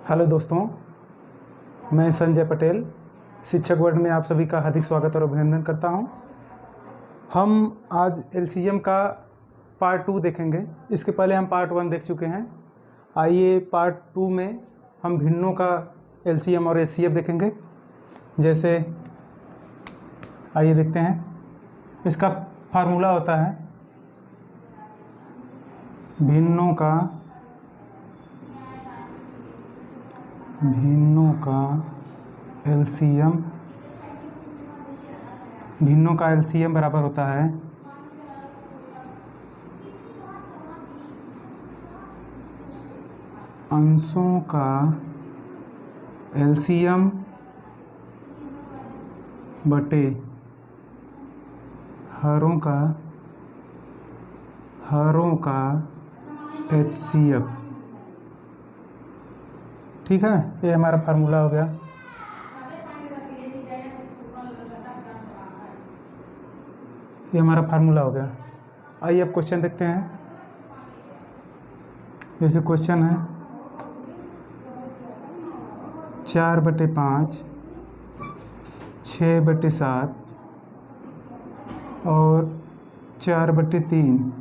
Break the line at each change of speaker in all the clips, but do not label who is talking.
Hello दोस्तों, मैं संजय पटेल शिक्षक वर्ग में आप सभी का हार्दिक स्वागत और अभिनंदन करता हूं। हम आज एलसीएम का पार्ट 2 देखेंगे। इसके पहले हम पार्ट 1 देख चुके हैं। आइए पार्ट 2 में हम भिन्नों का एलसीएम और एचसीएफ देखेंगे। जैसे आइए देखते हैं, इसका फार्मूला होता है भिन्नों का एलसीएम बराबर होता है अंशों का एलसीएम बटे हरों का एचसीएफ। ठीक है, ये हमारा फार्मूला हो गया। ये हमारा फार्मूला हो गया। आइए अब क्वेश्चन देखते हैं। जैसे क्वेश्चन है 4/5, 6/7 और 4/3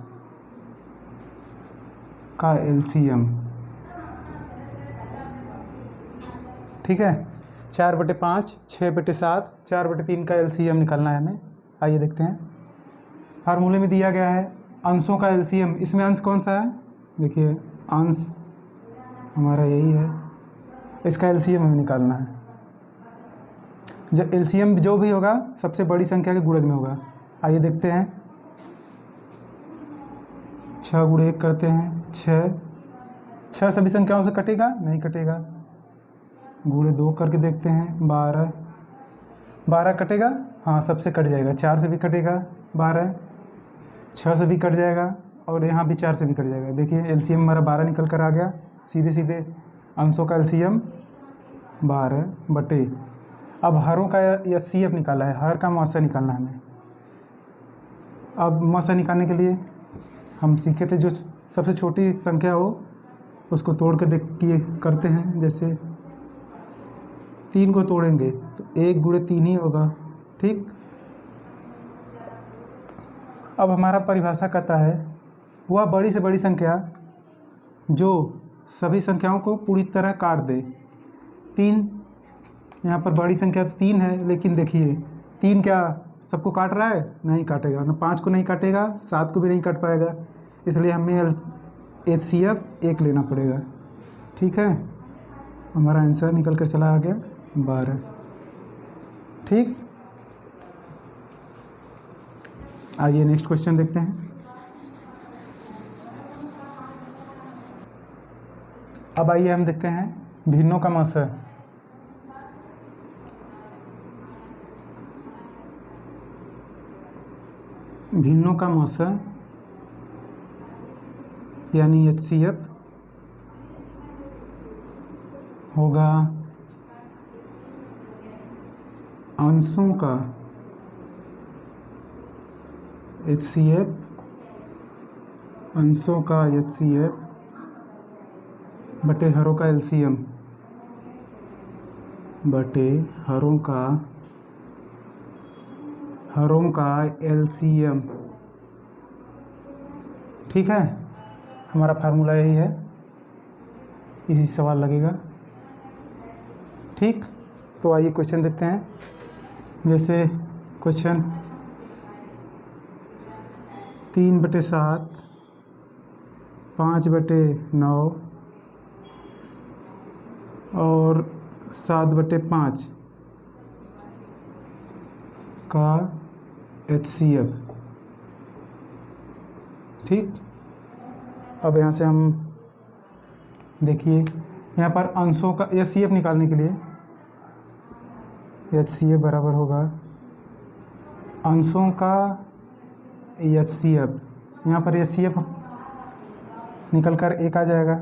का एलसीएम। ठीक है, 4/5, 6/7, 4/3 का एलसीएम निकालना है हमें। आइए देखते हैं। फार्मूले में दिया गया है अंशों का एलसीएम। इसमें अंश कौन सा है? देखिए, अंश हमारा यही है। इसका एलसीएम हमें निकालना है। जो एलसीएम जो भी होगा सबसे बड़ी संख्या के गुणज में होगा। आइए देखते हैं। 6 × 1 करते हैं 6 सभी संख्याओं से कटेगा? नहीं कटेगा। × 2 करके देखते हैं 12 कटेगा? हाँ, सबसे कट जाएगा। 4 से भी कटेगा 12, 6 से भी कट जाएगा और यहाँ भी 4 से भी कट जाएगा। देखिए एलसीएम हमारा 12 निकल कर आ गया। सीधे अंशों का एलसीएम 12 बटे, अब हरों का एचसीएफ निकाला है। हर का मौसा निकालना है हमें। अब मौसा निकालने के लिए हम सीखे थे जो सबसे छोटी संख्या हो उसको तोड़ के करते हैं। जैसे 3 को तोड़ेंगे तो 1 × 3 ही होगा। ठीक, अब हमारा परिभाषा कहता है वह बड़ी से बड़ी संख्या जो सभी संख्याओं को पूरी तरह काट दे। 3, यहाँ पर बड़ी संख्या तो 3 है, लेकिन देखिए 3 क्या सबको काट रहा है? नहीं काटेगा ना। 5 को नहीं काटेगा, 7 को भी नहीं काट पाएगा। इसलिए हमें एचसीएफ 1 लेना पड़ेगा। ठीक है, हमारा आंसर निकल कर चला आ गया 12। ठीक, आइए नेक्स्ट क्वेश्चन देखते हैं। अब आइए हम देखते हैं भिन्नों का मौसा। भिन्नों का मौसा यानी एचसीएफ होगा अंशों का एचसीएफ बटे हरों का एलसीएम बटे हरों का एलसीएम। ठीक है, हमारा फार्मूला यही है। इसी सवाल लगेगा। ठीक, तो आइए क्वेश्चन देखते हैं। जैसे क्वेश्चन 3/7, 5/9 और 7/5 का एचसीएफ। ठीक, अब यहाँ से हम देखिए, यहाँ पर अंशों का एचसीएफ निकालने के लिए एचसीएफ बराबर होगा अंशों का एचसीएफ। यहाँ पर एचसीएफ निकल कर 1 आ जाएगा।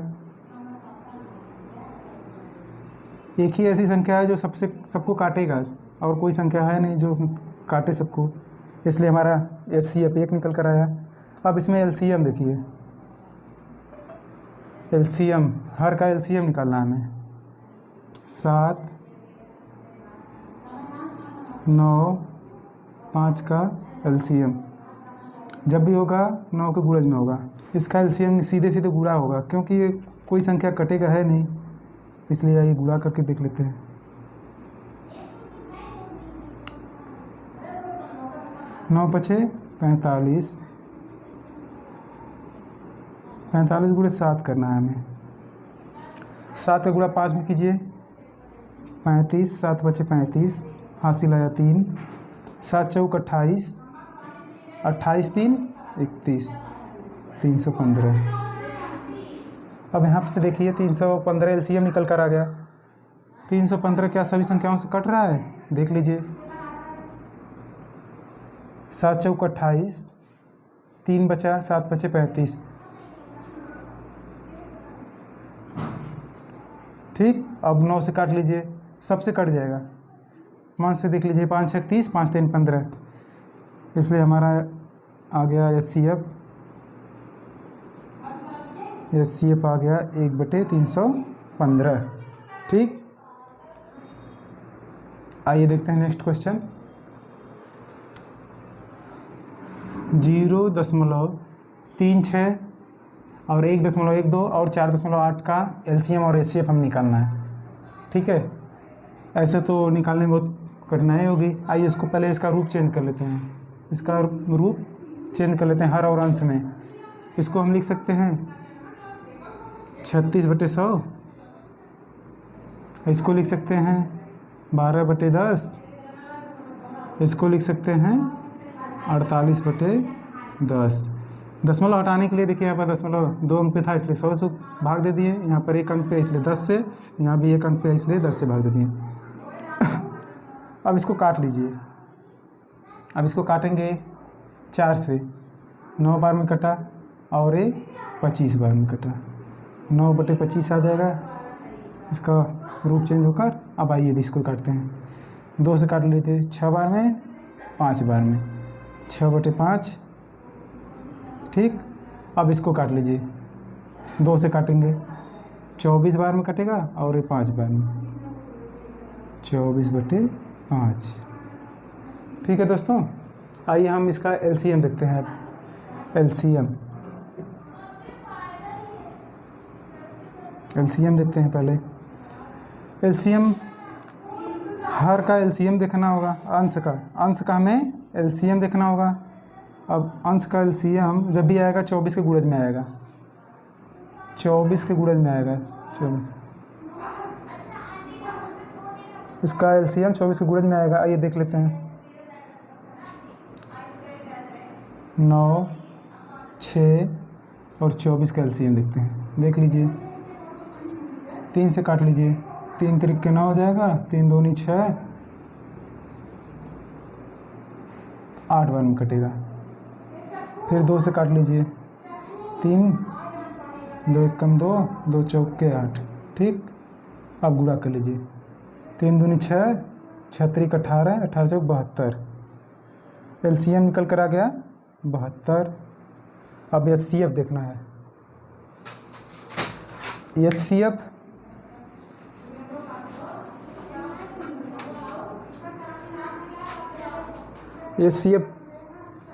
एक ही ऐसी संख्या है जो सबको काटेगा और कोई संख्या है नहीं जो काटे सबको, इसलिए हमारा एचसीएफ 1 निकल कर आया। अब इसमें एलसीएम देखिए, एलसीएम हर का एलसीएम निकालना है हमें। 7 9 5 का एलसीएम जब भी होगा 9 के गुणज में होगा। इसका एलसीएम सीधे सीधे गुणा होगा, क्योंकि ये कोई संख्या कटेगा है नहीं, इसलिए ये गुणा करके देख लेते हैं। 9 पचे 45, 45 गुणे 7 करना है हमें। 7 का गुणा 5 में कीजिए 35, 7 बचे 35, हासिल आया 3, 7 चौक 28, 28 3 31, 315। अब यहाँ से देखिए 315 एलसीएम निकल कर आ गया। 315 क्या सभी संख्याओं से कट रहा है? देख लीजिए। 7 चौक 28, 3 बचा, 7 बचे 35। ठीक, अब 9 से काट लीजिए, सबसे कट जाएगा। 5 से देख लीजिए, 5 6 30, 5 3 15, इसलिए हमारा आ गया एचसीएफ आ गया 1/315। ठीक, आइए देखते हैं नेक्स्ट क्वेश्चन। 0.36 और 1.12 और 4.8 का एलसीएम और एचसीएफ हम निकालना है। ठीक है, ऐसे तो निकालने में बहुत कठिनाई होगी। आइए इसको पहले इसका रूप चेंज कर लेते हैं। इसका रूप चेंज कर लेते हैं हर और अंश में। इसको हम लिख सकते हैं 36/100, इसको लिख सकते हैं 12/10, इसको लिख सकते हैं 48/10। दशमलव हटाने के लिए देखिए यहाँ पर दशमलव 2 अंक पे था, इसलिए 100 से भाग दे दिए। यहाँ पर 1 अंक पे इसलिए 10 से, यहाँ भी 1 अंक पे इसलिए 10 से भाग दे दिए। अब इसको काट लीजिए। अब इसको काटेंगे 4 से, 9 बार में कटा और ये 25 बार में कटा, 9/25 आ जाएगा। इसका रूप चेंज होकर अब आइए इसको काटते हैं। 2 से काट लेते हैं, 6 बार में, 5 बार में, 6/5। ठीक, अब इसको काट लीजिए। 2 से काटेंगे, 24 बार में कटेगा और ये 5 बार में, 24/5। ठीक है दोस्तों, आइए हम इसका एलसीएम देखते हैं। एलसीएम देखते हैं पहले। एलसीएम हर का एलसीएम देखना होगा, अंश का हमें एलसीएम देखना होगा। अब अंश का एलसीएम जब भी आएगा 24 के गुणज में आएगा, 24 के गुणज में आएगा 24। इसका एलसीएम 24 के गुणज में आएगा। आइए देख लेते हैं। 9 6 और 24 का एलसीएम देखते हैं। देख लीजिए, 3 से काट लीजिए, 3 3 9 हो जाएगा, 3 2 6, 8 बार में कटेगा। फिर 2 से काट लीजिए, 3 2 1 2, 2 चौके 8। ठीक, अब गुणा कर लीजिए, 3 2 6, 6 3 18, 18 चौक 72। एलसीएम निकल कर आ गया 72। अब एचसीएफ देखना है। एचसीएफ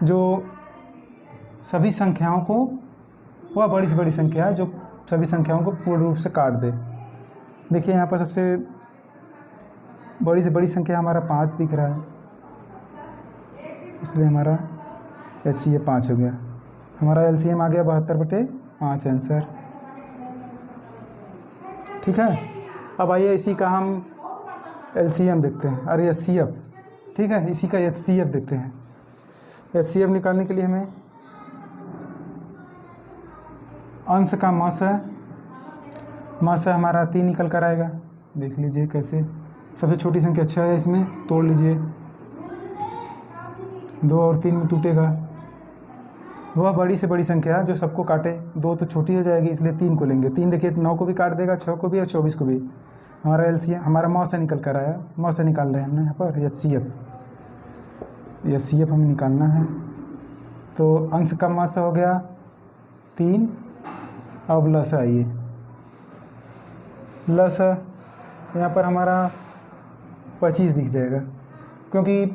जो सभी संख्याओं को, वह बड़ी से बड़ी संख्या है जो सभी संख्याओं को पूर्ण रूप से काट दे। देखिए यहाँ पर सबसे बड़ी से बड़ी संख्या हमारा 5 दिख रहा है, इसलिए हमारा एचसीएफ 5 हो गया। हमारा एलसीएम आ गया 72/5 आंसर। ठीक है, अब आइए इसी का हम एलसीएम देखते हैं, अरे एचसीएफ। ठीक है, इसी का एचसीएफ देखते हैं। एचसीएफ निकालने के लिए हमें अंश का मास हमारा 3 निकल कर आएगा। देख लीजिए कैसे। सबसे छोटी संख्या 6 है, इसमें तोड़ लीजिए, 2 और 3 में टूटेगा। वह बड़ी से बड़ी संख्या जो सबको काटे, 2 तो छोटी हो जाएगी, इसलिए 3 को लेंगे। 3 देखिए 9 को भी काट देगा, 6 को भी और 24 को भी। हमारा एलसीएम हमारा मौ से निकल कर आया, मौ से निकाल रहे हैं हमने यहाँ पर एचसीएफ हमें निकालना है। तो अंश का मास हो गया 3। अब लस आइए, लस यहाँ पर हमारा 25 दिख जाएगा, क्योंकि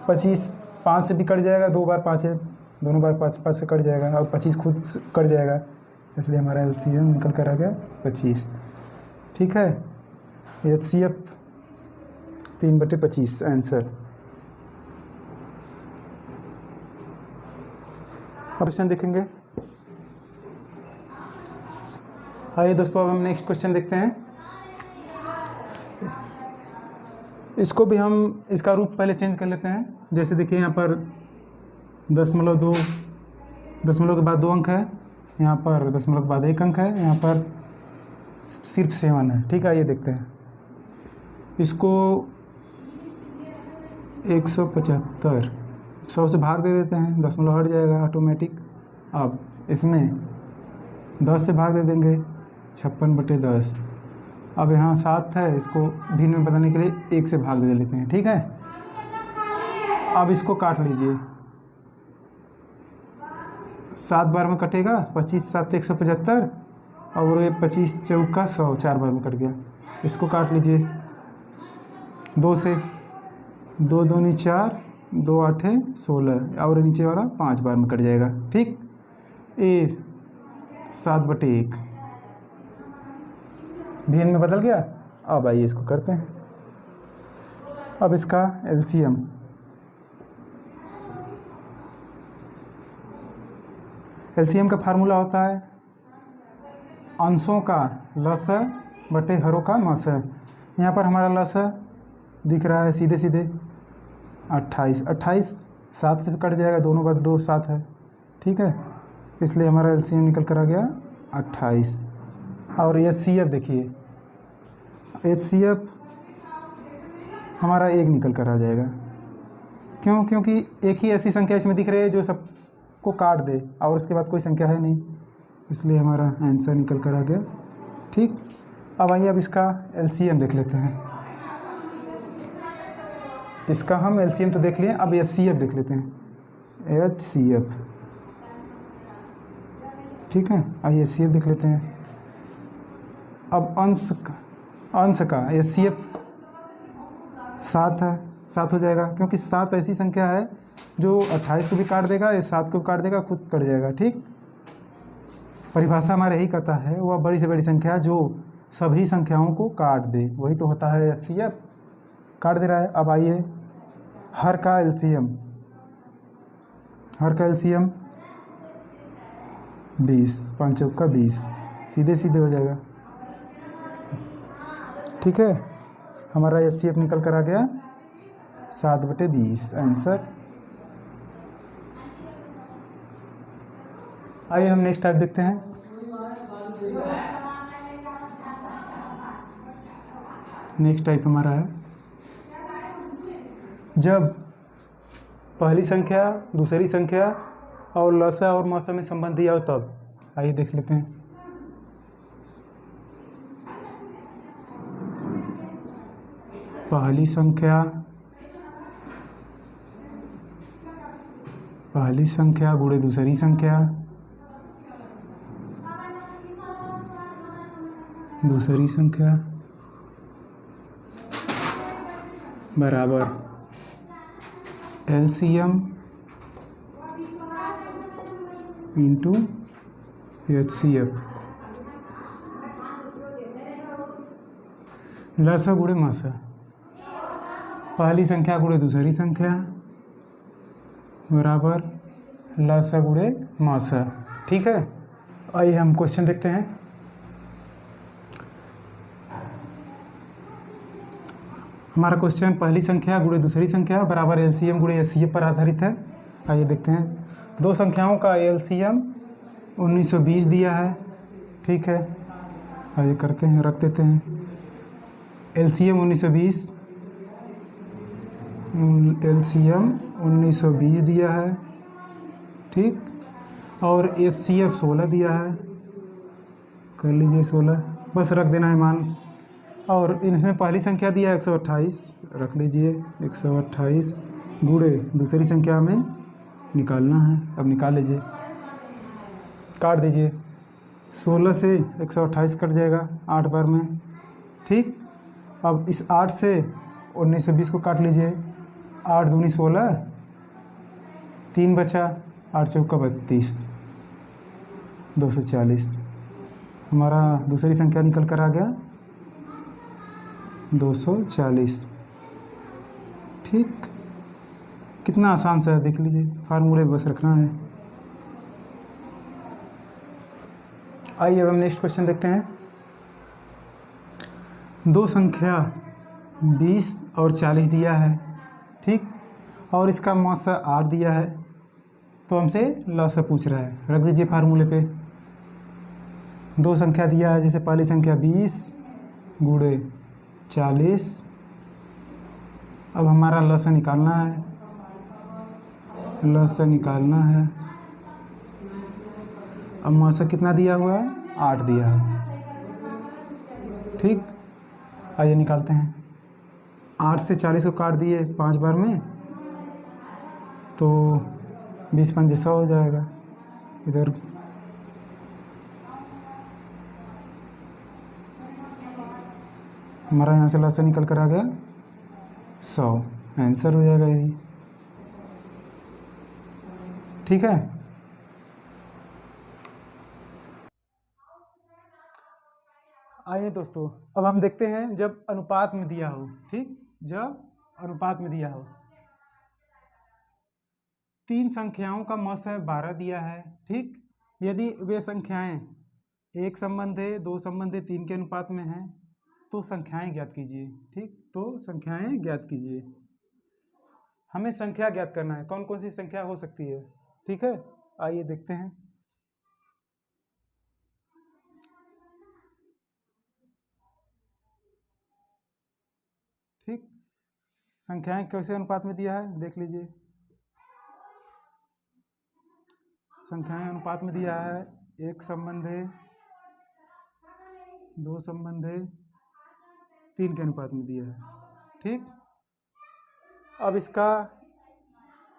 25 5 से भी कट जाएगा, 2 बार 5 है, दोनों बार 5 से कट जाएगा और 25 खुद कट जाएगा, इसलिए हमारा LCM निकल कर आ गया 25। ठीक है, HCF 3/25 आंसर। क्वेश्चन देखेंगे। आइए दोस्तों, अब हम नेक्स्ट क्वेश्चन देखते हैं। इसको भी हम इसका रूप पहले चेंज कर लेते हैं। जैसे देखिए यहाँ पर 0.2 दशमलव के बाद 2 अंक है, यहाँ पर दशमलव के बाद 1 अंक है, यहाँ पर सिर्फ 7 है। ठीक है, ये देखते हैं इसको 175 100 से भाग दे देते हैं, दशमलव हट जाएगा ऑटोमेटिक। अब इसमें 10 से भाग दे देंगे, 56/10। अब यहाँ 7 है, इसको भिन्न में बदलने के लिए 1 से भाग दे लेते हैं। ठीक है, अब इसको काट लीजिए, 7 बार में कटेगा, 25 7 175 और ये 25 चौका 100 4 बार में कट गया। इसको काट लीजिए 2 से, 2 दूनी 4, 2 8 16 और नीचे वाला 5 बार में कट जाएगा। ठीक, ये 7/1 भिन्न में बदल गया। अब आइए इसको करते हैं। अब इसका एलसीएम का फार्मूला होता है अंशों का लसाअ बटे हरों का मसाअ। यहाँ पर हमारा लसाअ दिख रहा है सीधे सीधे 28 7 से कट जाएगा, दोनों बार 2 7 है। ठीक है, इसलिए हमारा एलसीएम निकल कर आ गया 28। और HCF देखिए, HCF हमारा 1 निकल कर आ जाएगा। क्यों? क्योंकि एक ही ऐसी संख्या इसमें दिख रही है जो सबको काट दे और उसके बाद कोई संख्या है नहीं, इसलिए हमारा आंसर निकल कर आ गया। ठीक, अब आइए अब इसका LCM देख लेते हैं। इसका हम LCM तो देख लिए, अब HCF देख लेते हैं। HCF ठीक है, आइए HCF देख लेते हैं। अब अंश का HCF 7 है, 7 हो जाएगा, क्योंकि 7 ऐसी संख्या है जो 28 को भी काट देगा, ये 7 को भी काट देगा, खुद कट जाएगा। ठीक, परिभाषा हमारा यही कहता है, वह बड़ी से बड़ी संख्या जो सभी संख्याओं को काट दे, वही तो होता है HCF, काट दे रहा है। अब आइए हर का LCM 20, 5 चौका 20, सीधे सीधे हो जाएगा। ठीक है, हमारा HCF निकल कर आ गया 7/20 आंसर। आइए हम नेक्स्ट टाइप देखते हैं। नेक्स्ट टाइप हमारा है जब पहली संख्या दूसरी संख्या और लसाअ और मसाअ में संबंध दिया हो तब। आइए देख लेते हैं। पहली संख्या गुणे दूसरी संख्या, दूसरी संख्या बराबर LCM इंटू HCF। लसाअ गुणे मसाअ, पहली संख्या गुणे दूसरी संख्या बराबर लसाअ गुणे मसाअ। ठीक है, आइए हम क्वेश्चन देखते हैं। हमारा क्वेश्चन पहली संख्या गुणे दूसरी संख्या बराबर LCM गुणे HCF पर आधारित है। आइए देखते हैं। दो संख्याओं का LCM 1920 दिया है। ठीक है, आइए करते हैं, रख देते हैं। LCM 1920 दिया है। ठीक, और HCF 16 दिया है, कर लीजिए 16, बस रख देना है मान। और इनमें पहली संख्या दिया है 128, रख लीजिए 128 गुणे दूसरी संख्या में निकालना है। अब निकाल लीजिए, काट दीजिए, 16 से 128 कट जाएगा 8 बार में। ठीक, अब इस 8 से 1920 को काट लीजिए। 8 दूनी 16, 3 बचा, 8 चौका 32, 240। हमारा दूसरी संख्या निकल कर आ गया 240। ठीक, कितना आसान सा है, देख लीजिए, फार्मूले बस रखना है। आइए अब हम नेक्स्ट क्वेश्चन देखते हैं। दो संख्या 20 और 40 दिया है, ठीक, और इसका मौसा 8 दिया है, तो हमसे लॉसा पूछ रहा है। रख दीजिए फार्मूले पे। दो संख्या दिया है, जैसे पहली संख्या 20 गुणे 40। अब हमारा लॉसा निकालना है, लॉसा निकालना है। अब मौसा कितना दिया हुआ है, 8 दिया है, ठीक। आइए निकालते हैं। 8 से 40 को काट दिए 5 बार में, तो 20 पंजे 100 हो जाएगा। इधर हमारा यहाँ से लॉसा निकल कर आ गया 100। आंसर हो जाएगा यही, ठीक है। आइए दोस्तों, अब हम देखते हैं जब अनुपात में दिया हो, ठीक, जब अनुपात में दिया हो। तीन संख्याओं का मौसा 12 दिया है, ठीक। यदि वे संख्याएं एक संबंध है, दो संबंध है, 3 के अनुपात में हैं, तो संख्याएं ज्ञात कीजिए, ठीक। तो संख्याएं ज्ञात कीजिए। हमें संख्या ज्ञात करना है, कौन कौन सी संख्या हो सकती है, ठीक है। आइए देखते हैं। ठीक, संख्याएं कैसे अनुपात में दिया है, देख लीजिए। संख्याएं अनुपात में दिया है, एक संबंध है, दो संबंध है, 3 के अनुपात में दिया है, ठीक। अब इसका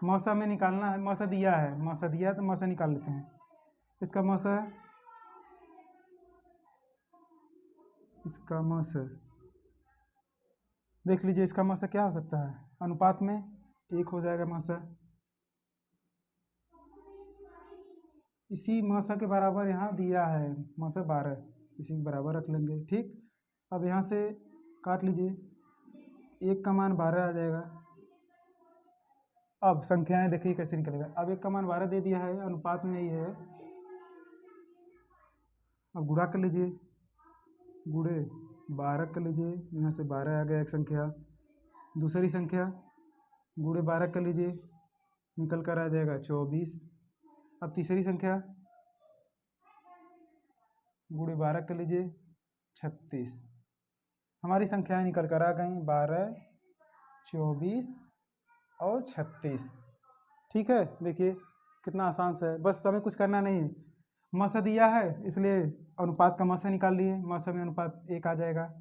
मौसा में निकालना है, मौसा दिया है, मौसा दिया है तो मौसा निकाल लेते हैं। इसका मौसा, इसका मौसा देख लीजिए, इसका मौसा क्या हो सकता है, अनुपात में 1 हो जाएगा मौसा। इसी मौसा के बराबर यहाँ दिया है मौसा 12, इसी के बराबर रख लेंगे, ठीक। अब यहाँ से काट लीजिए, 1 का मान 12 आ जाएगा। अब संख्याएं देखिए कैसे निकलेगा। अब 1 का मान 12 दे दिया है, अनुपात में यही है। अब गुणा कर लीजिए, गुणे 12 कर लीजिए, यहाँ से 12 आ गया एक संख्या। दूसरी संख्या गुणे 12 कर लीजिए, निकल कर आ जाएगा 24। अब तीसरी संख्या गुणे 12 कर लीजिए, 36। हमारी संख्याएं निकल कर आ गई 12, 24 और 36, ठीक है। देखिए कितना आसान सा है, बस हमें कुछ करना नहीं है। मौसा दिया है इसलिए अनुपात का मौसा निकाल लिए, मौसा में अनुपात 1 आ जाएगा।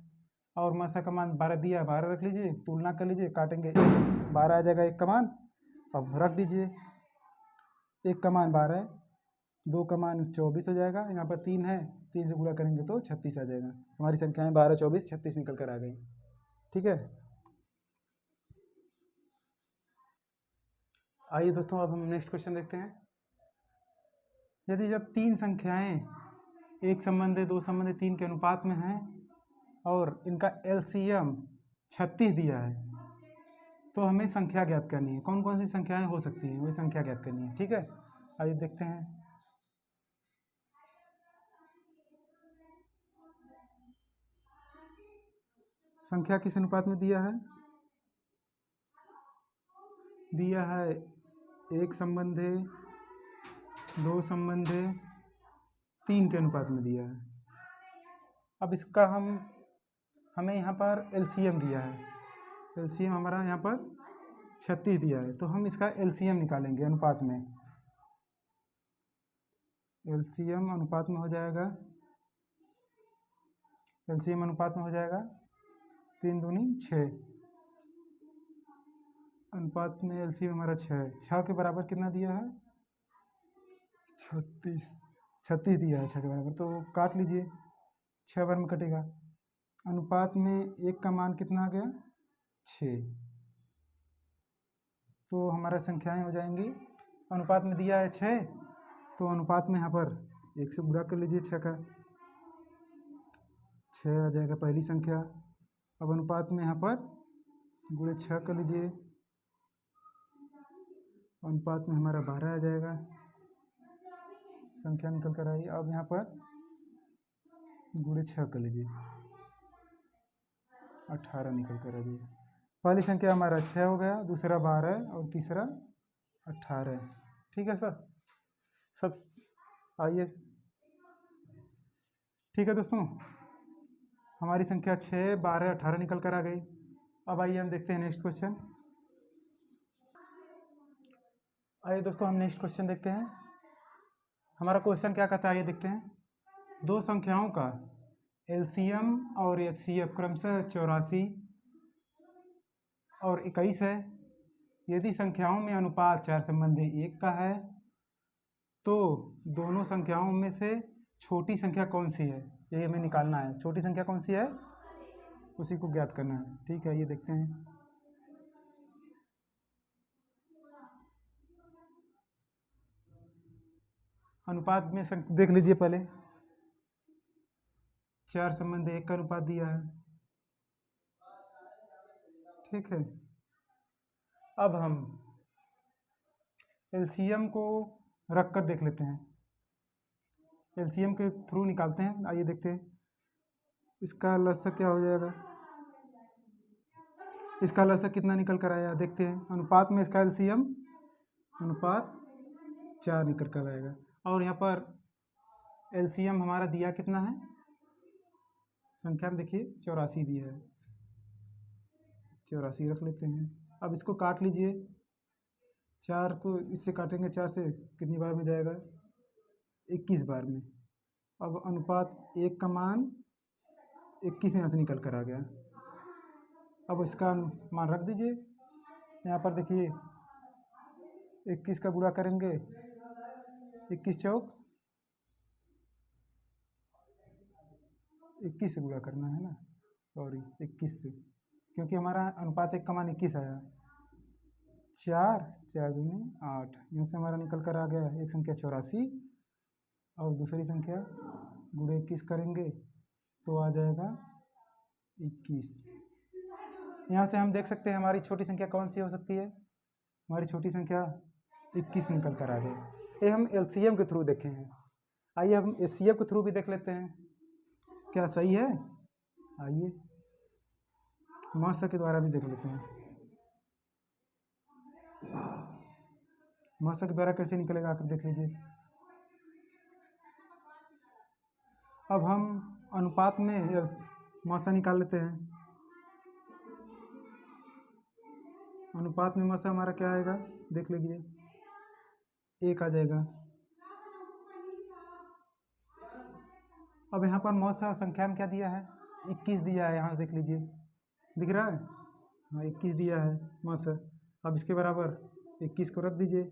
और मौसा का मान 12 दिया है, 12 रख लीजिए, तुलना कर लीजिए, काटेंगे 12 आ जाएगा 1 का मान। अब रख दीजिए, 1 का मान 12, 2 का मान 24 हो जाएगा, यहाँ पर 3 है, 3 से गुणा करेंगे तो 36 आ जाएगा। हमारी संख्याएं 12, 24, 36 निकल कर आ गई, ठीक है। आइए दोस्तों, अब हम नेक्स्ट क्वेश्चन देखते हैं। यदि जब 3 संख्याएं एक संबंध है, दो संबंध है, 3 के अनुपात में हैं और इनका एलसीएम 36 दिया है, तो हमें संख्या ज्ञात करनी है। कौन कौन सी संख्याएं हो सकती हैं, वही संख्या ज्ञात करनी है, ठीक है। आइए देखते हैं। संख्या किस अनुपात में दिया है, दिया है एक संबंध है, दो संबंध है, 3 के अनुपात में दिया है। अब इसका हमें यहाँ पर एलसीएम दिया है, एलसीएम हमारा यहाँ पर 36 दिया है, तो हम इसका एलसीएम निकालेंगे अनुपात में। एलसीएम अनुपात में हो जाएगा, एलसीएम अनुपात में हो जाएगा 3 दूनी 6, अनुपात में एलसीएम हमारा 6 के बराबर कितना दिया है, 36 दिया है 6 के बराबर, तो काट लीजिए, 6 बार में कटेगा अनुपात में 1 का मान कितना आ गया 6। तो हमारा संख्याएं हो जाएंगी, अनुपात में दिया है 6, तो अनुपात में यहाँ पर 1 से गुणा कर लीजिए 6 का, 6 आ जाएगा पहली संख्या। अब अनुपात में यहाँ पर गुणे 6 कर लीजिए, अनुपात में हमारा 12 आ जाएगा, संख्या निकल कर आई। अब यहाँ पर गुणे 6 कर लीजिए, 18 निकल कर आ गया। पहली संख्या हमारा 6 हो गया, दूसरा 12 और तीसरा 18। ठीक है सर, सब आइए। ठीक है दोस्तों, हमारी संख्या 6, 12, 18 निकल कर आ गई। अब आइए हम देखते हैं नेक्स्ट क्वेश्चन। आइए दोस्तों हम नेक्स्ट क्वेश्चन देखते हैं। हमारा क्वेश्चन क्या कहता है ये देखते हैं। दो संख्याओं का एलसीएम और एचसीएफ क्रमशः 84 और 21 है। यदि संख्याओं में अनुपात 4:1 का है तो दोनों संख्याओं में से छोटी संख्या कौन सी है, ये हमें निकालना है। छोटी संख्या कौन सी है उसी को ज्ञात करना है। ठीक है, ये देखते हैं। अनुपात में देख लीजिए, पहले 4:1 का अनुपात दिया है। ठीक है, अब हम एलसीएम को रख कर देख लेते हैं, एलसीएम के थ्रू निकालते हैं। आइए देखते हैं इसका लसागु क्या हो जाएगा, इसका लसागु कितना निकल कर आया देखते हैं। अनुपात में इसका एलसीएम अनुपात 4 निकल कर आएगा, और यहाँ पर एलसीएम हमारा दिया कितना है, संख्या में देखिए 84 दिया है, 84 रख लेते हैं। अब इसको काट लीजिए, 4 को इससे काटेंगे, 4 से कितनी बार में जाएगा 21 बार में। अब अनुपात 1 का मान 21 यहाँ से निकल कर आ गया। अब इसका मान रख दीजिए, यहाँ पर देखिए 21 का गुणा करेंगे, 21 चौक 21 से गुणा करना है ना, सॉरी 21 से, क्योंकि हमारा अनुपात 1 का मान 21 आया। 4 4 दूनी 8, यहाँ से हमारा निकल कर आ गया एक संख्या 84 और दूसरी संख्या गुणे 21 करेंगे तो आ जाएगा 21। यहाँ से हम देख सकते हैं हमारी छोटी संख्या कौन सी हो सकती है, हमारी छोटी संख्या 21 निकल कर आ गई। ये हम एलसीएम के थ्रू देखे हैं। आइए हम एचसीएफ के थ्रू भी देख लेते हैं, क्या सही है। आइए मासा के द्वारा भी देख लेते हैं, मासा के द्वारा कैसे निकलेगा आकर देख लीजिए। अब हम अनुपात में मासा निकाल लेते हैं। अनुपात में मासा हमारा क्या आएगा देख लीजिए, 1 आ जाएगा। अब यहाँ पर मासा संख्या में क्या दिया है, 21 दिया है, यहाँ से देख लीजिए, दिख रहा है, हाँ 21 दिया है मासा। अब इसके बराबर 21 को रख दीजिए।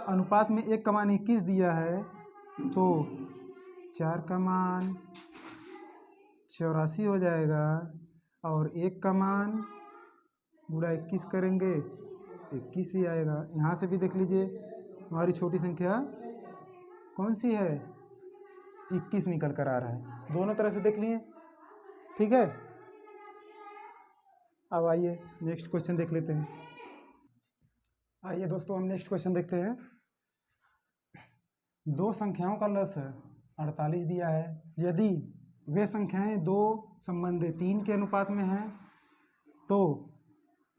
अनुपात में 1 का मान 21 दिया है तो 4 का मान 84 हो जाएगा, और 1 का मान गुणा 21 करेंगे 21 ही आएगा। यहाँ से भी देख लीजिए हमारी छोटी संख्या कौन सी है, 21 निकल कर आ रहा है। दोनों तरह से देख लिए, ठीक है। अब आइए नेक्स्ट क्वेश्चन देख लेते हैं। आइए दोस्तों हम नेक्स्ट क्वेश्चन देखते हैं। दो संख्याओं का लसागु 48 दिया है। यदि वे संख्याएं 2:3 के अनुपात में हैं तो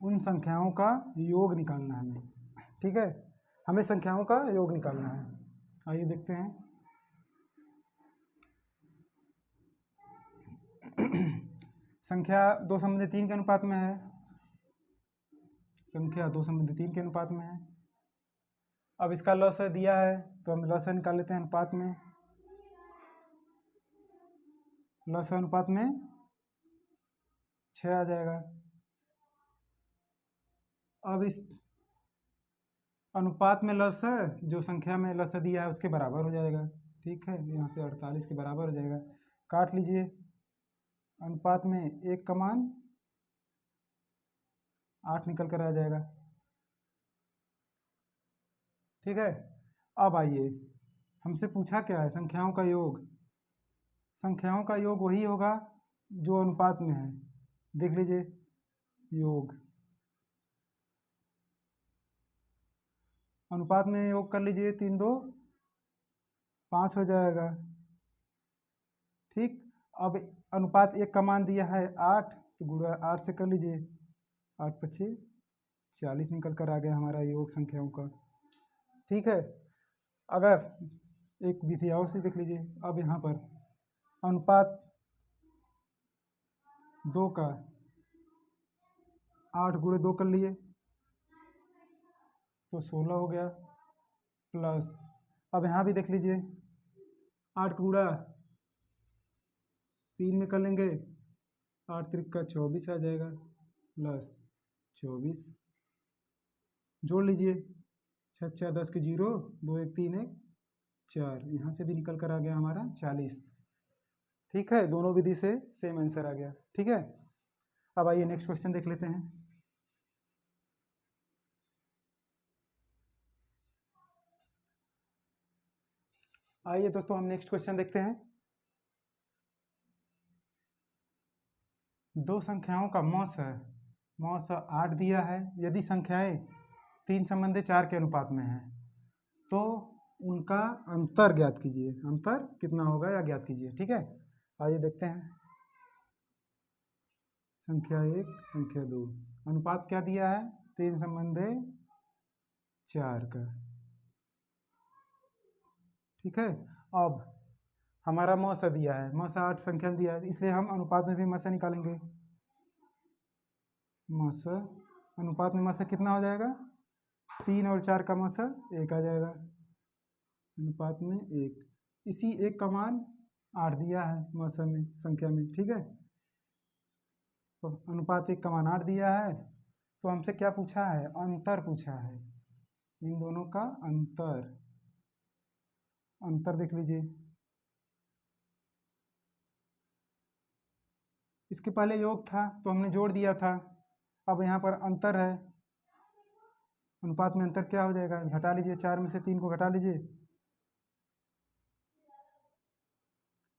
उन संख्याओं का योग निकालना है हमें। ठीक है, हमें संख्याओं का योग निकालना है। आइए देखते हैं। संख्या 2:3 के अनुपात में है, संख्या 2:3 के अनुपात में है। अब इसका लसागु दिया है तो हम लसागु निकाल लेते हैं। अनुपात में लसागु अनुपात में 6 आ जाएगा। अब इस अनुपात में लसागु जो संख्या में लसागु दिया है उसके बराबर हो जाएगा। ठीक है, यहाँ से 48 के बराबर हो जाएगा, काट लीजिए। अनुपात में 1 का मान 8 निकल कर आ जाएगा। ठीक है, अब आइए, हमसे पूछा क्या है, संख्याओं का योग। संख्याओं का योग वही होगा जो अनुपात में है। देख लीजिए, योग अनुपात में योग कर लीजिए, 3 2 5 हो जाएगा। ठीक, अब अनुपात 1 का मान दिया है 8, तो गुणा 8 से कर लीजिए, 8 पच्चीस 40 निकल कर आ गया हमारा योग संख्याओं का। ठीक है, अगर एक विधि और से देख लीजिए, अब यहाँ पर अनुपात 2 का 8 गुणे 2 कर लिए तो 16 हो गया, प्लस अब यहाँ भी देख लीजिए, 8 गुणा 3 में कर लेंगे, 8 त्रिक 24 आ जाएगा, प्लस 24 जोड़ लीजिए, 6 6 10 के 0, 2 1 3 1 4, यहाँ से भी निकल कर आ गया हमारा 40। ठीक है, दोनों विधि से सेम आंसर आ गया। ठीक है, अब आइए नेक्स्ट क्वेश्चन देख लेते हैं। आइए दोस्तों, हम नेक्स्ट क्वेश्चन देखते हैं। दो संख्याओं का मौस 8 दिया है। यदि संख्याएं 3 संबंधी 4 के अनुपात में है तो उनका अंतर ज्ञात कीजिए। अंतर कितना होगा या ज्ञात कीजिए। ठीक है, आइए देखते हैं। संख्या 1 संख्या 2, अनुपात क्या दिया है, 3 संबंधी 4 का। ठीक है, अब हमारा मौसा दिया है, मौसा 8 संख्या दिया है, इसलिए हम अनुपात में भी मौसा निकालेंगे। मौसा अनुपात में मौसा कितना हो जाएगा, 3 और 4 का मौसा 1 आ जाएगा, अनुपात में 1। इसी 1 का मान 8 दिया है मौसा में, संख्या में। ठीक है, तो अनुपात 1 का मान 8 दिया है, तो हमसे क्या पूछा है, अंतर पूछा है, इन दोनों का अंतर। अंतर देख लीजिए, इसके पहले योग था तो हमने जोड़ दिया था, अब यहाँ पर अंतर है। अनुपात में अंतर क्या हो जाएगा, घटा लीजिए, 4 में से 3 को घटा लीजिए,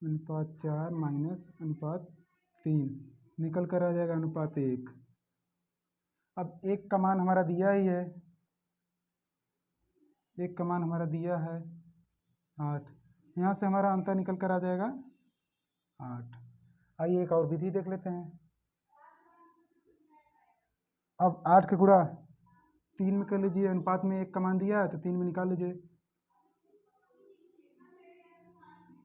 अनुपात 4 माइनस अनुपात 3 निकल कर आ जाएगा अनुपात 1। अब 1 का मान हमारा दिया ही है, 1 का मान हमारा दिया है 8, यहाँ से हमारा अंतर निकल कर आ जाएगा 8। आइए एक और विधि देख लेते हैं। अब 8 के गुणा 3 में कर लीजिए, अनुपात में 1 का मान दिया है तो 3 में निकाल लीजिए,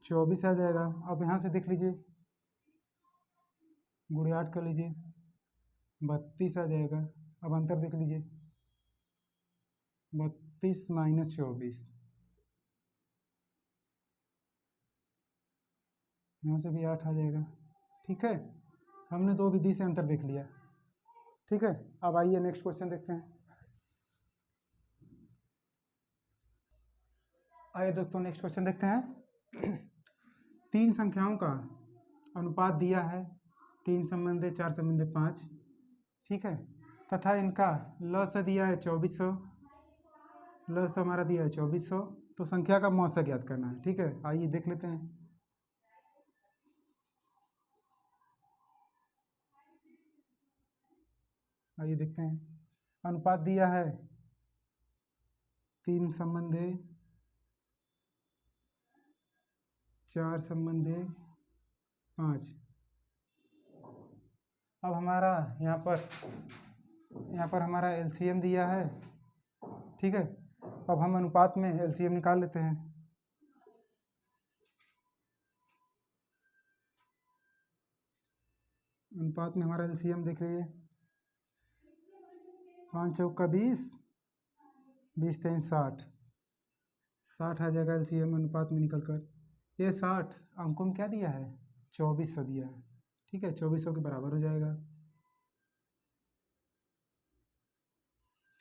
24 आ जाएगा। अब यहाँ से देख लीजिए, गुणे 8 कर लीजिए, 32 आ जाएगा। अब अंतर देख लीजिए, 32 माइनस 24, यहाँ से भी 8 आ जाएगा। ठीक है, हमने दो विधि से अंतर देख लिया। ठीक है, अब आइए नेक्स्ट क्वेश्चन देखते हैं। आइए दोस्तों नेक्स्ट क्वेश्चन देखते हैं। 3 संख्याओं का अनुपात दिया है, 3 संबंधी 4 संबंधी 5। ठीक है, तथा इनका लस दिया है 2400, लस हमारा दिया है 2400, तो संख्या का मौसा ज्ञात करना है। ठीक है, आइए देख लेते हैं। आइए देखते हैं, अनुपात दिया है 3 संबंधी 4 संबंधी 5। अब हमारा यहाँ पर हमारा एलसीएम दिया है। ठीक है, अब हम अनुपात में एलसीएम निकाल लेते हैं। अनुपात में हमारा एलसीएम देख लीजिए, 5 चौका 20, 20 3 60, 60 आ जाएगा एलसीएम अनुपात में निकल कर। ये 60 अंकों में क्या दिया है, 2400 दिया है। ठीक है, 2400 के बराबर हो जाएगा।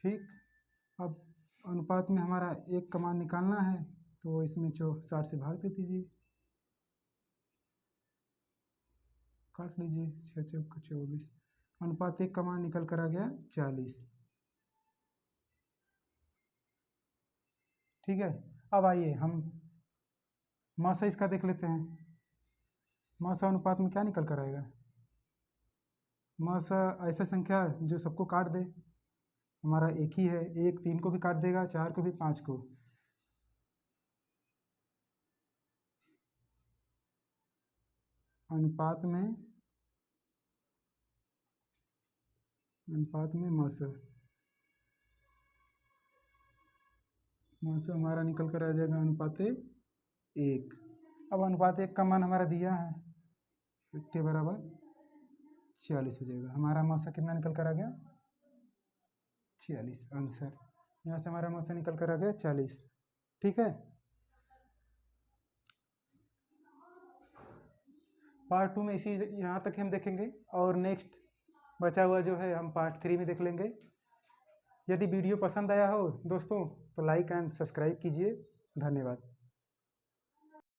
ठीक, अब अनुपात में हमारा 1 का मान निकालना है, तो इसमें 60 से भाग दे दीजिए, काट लीजिए, 6 चौका 24, अनुपात 1 का मान निकल कर आ गया 40। ठीक है, अब आइए हम मासा इसका देख लेते हैं। मासा अनुपात में क्या निकल कर आएगा? मासा ऐसा संख्या जो सबको काट दे, हमारा एक ही है, 1 3 को भी काट देगा, 4 को भी, 5 को। अनुपात में मासा हमारा निकल कर आ जाएगा अनुपात 1। अब अनुपात 1 का मान हमारा दिया है, इसके बराबर 40 हो जाएगा। हमारा मासा कितना निकल कर आ गया? 40 आंसर। यहाँ से हमारा मासा निकल कर आ गया 40। ठीक है, पार्ट 2 में इसी यहाँ तक हम देखेंगे, और नेक्स्ट बचा हुआ जो है हम पार्ट 3 में देख लेंगे। यदि वीडियो पसंद आया हो दोस्तों तो लाइक एंड सब्सक्राइब कीजिए। धन्यवाद।